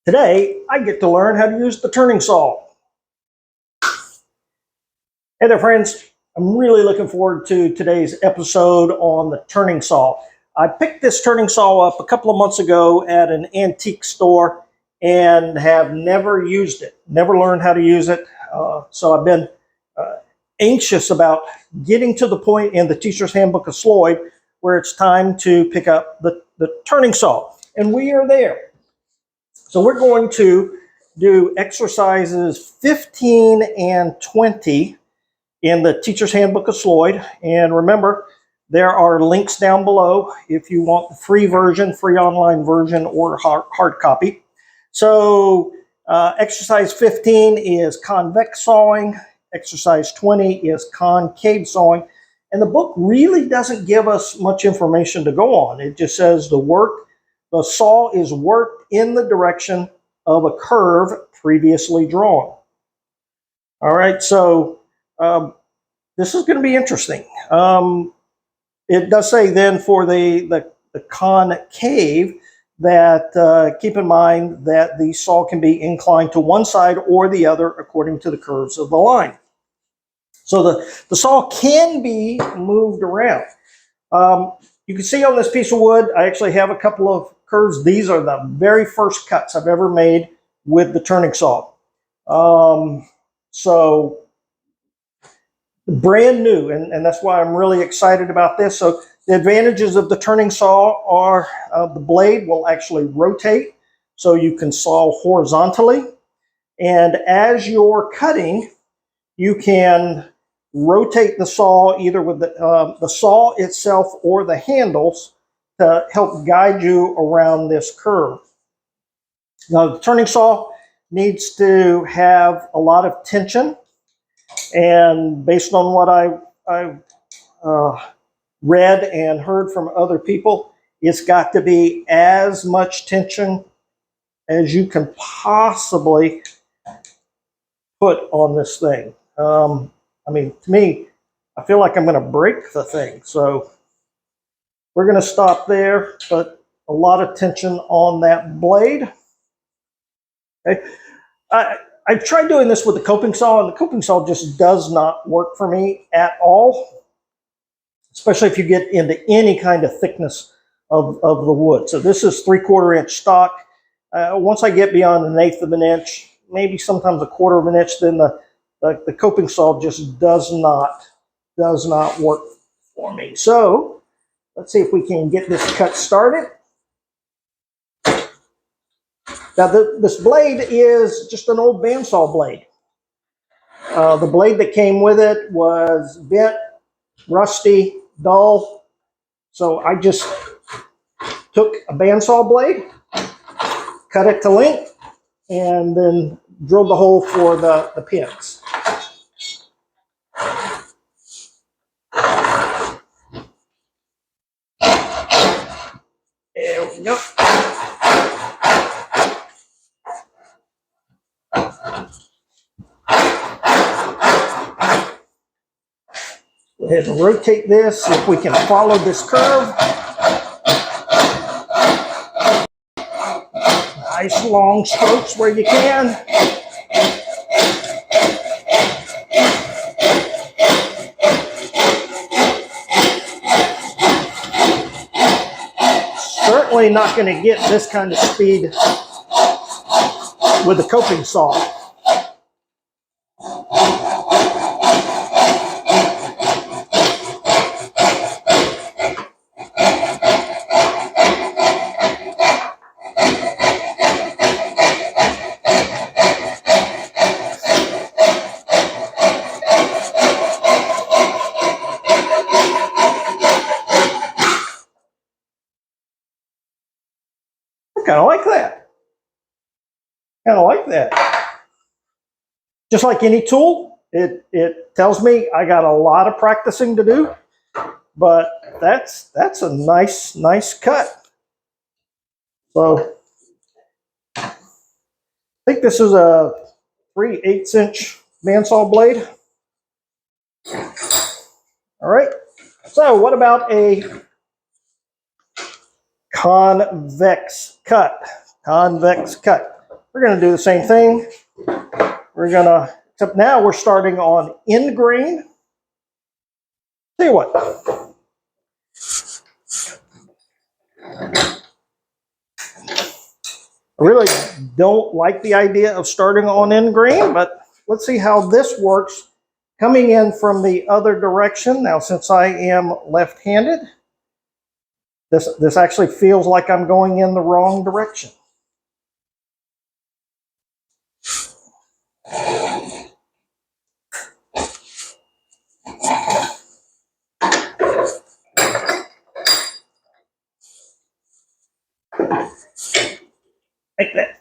Today, I get to learn how to use the turning saw. Hey there, friends. I'm really looking forward to today's episode on the turning saw. I picked this turning saw up a couple of months ago at an antique store and have never used it, never learned how to use it. So I've been anxious about getting to the point in the teacher's handbook of Sloyd where it's time to pick up the turning saw. And we are there. So we're going to do exercises 15 and 20 in the Teacher's Handbook of Sloyd. And remember, there are links down below if you want the free version, free online version, or hard copy. So exercise 15 is convex sawing. Exercise 20 is concave sawing. And the book really doesn't give us much information to go on. It just says the saw is worked in the direction of a curve previously drawn. All right, so this is going to be interesting. It does say then for the concave that keep in mind that the saw can be inclined to one side or the other according to the curves of the line. So the saw can be moved around. You can see on this piece of wood, I actually have a couple of curves. These are the very first cuts I've ever made with the turning saw. So brand new, and that's why I'm really excited about this. So the advantages of the turning saw are the blade will actually rotate, so you can saw horizontally. And as you're cutting, you can rotate the saw either with the saw itself or the handles to help guide you around this curve. Now, the turning saw needs to have a lot of tension, and based on what I've read and heard from other people, it's got to be as much tension as you can possibly put on this thing. I mean, to me, I feel like I'm going to break the thing. So we're going to stop there, but a lot of tension on that blade. Okay. I've tried doing this with the coping saw, and the coping saw just does not work for me at all, especially if you get into any kind of thickness of the wood. So this is 3/4 inch stock. Once I get beyond 1/8 of an inch, maybe sometimes 1/4 of an inch, then the coping saw just does not work for me. So let's see if we can get this cut started. Now this blade is just an old bandsaw blade. The blade that came with it was bent, rusty, dull. So I just took a bandsaw blade, cut it to length, and then drilled the hole for the pins. There we go. Go ahead and rotate this, see if we can follow this curve. Nice long strokes where you can. Certainly not going to get this kind of speed with the coping saw. Kind of like that. Kind of like that. Just like any tool, it tells me I got a lot of practicing to do, but that's a nice cut. So I think this is a 3/8 inch bandsaw blade. All right. So what about a convex cut? Convex cut. we're going to do the same thing. We're going to, except now we're starting on end grain. Tell you what. I really don't like the idea of starting on end grain, but let's see how this works coming in from the other direction. Now, since I am left-handed, this actually feels like I'm going in the wrong direction.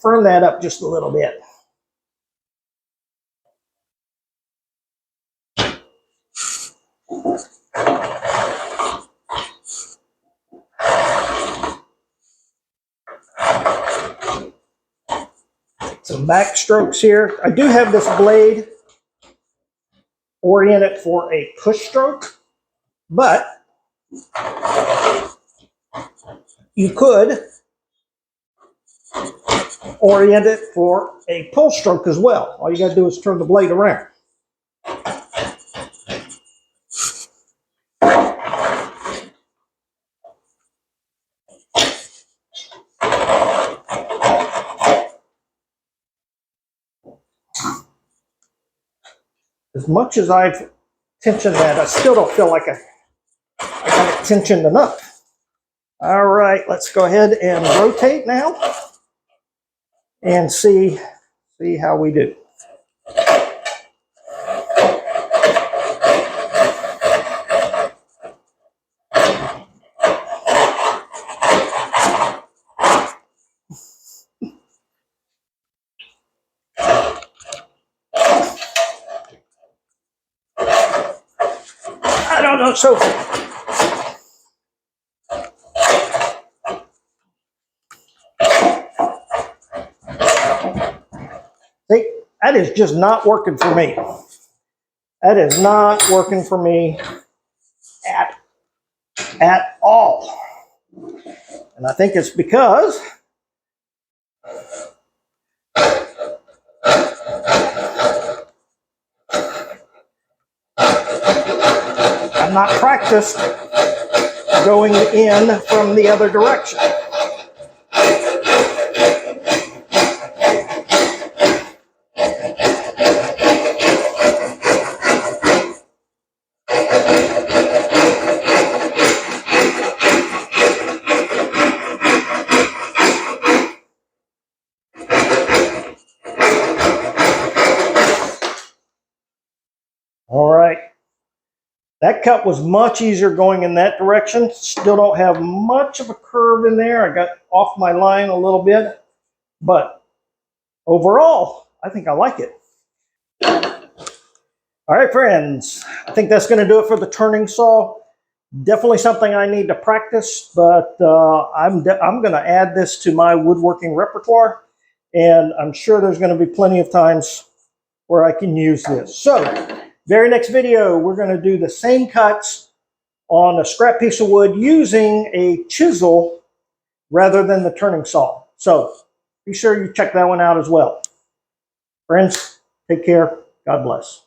Firm that up just a little bit. Some back strokes here. I do have this blade oriented for a push stroke, but you could orient it for a pull stroke as well. All you got to do is turn the blade around. As much as I've tensioned that, I still don't feel like I got it tensioned enough. All right, let's go ahead and rotate now and see how we do. I don't know, so see, that is just not working for me. That is not working for me at all. And I think it's because I'm not practiced going in from the other direction. All right. That cut was much easier going in that direction. Still don't have much of a curve in there. I got off my line a little bit, but overall, I think I like it. All right, friends, I think that's going to do it for the turning saw. Definitely something I need to practice, but I'm going to add this to my woodworking repertoire, and I'm sure there's going to be plenty of times where I can use this. So, very next video, we're going to do the same cuts on a scrap piece of wood using a chisel rather than the turning saw. So, be sure you check that one out as well. Friends, take care. God bless.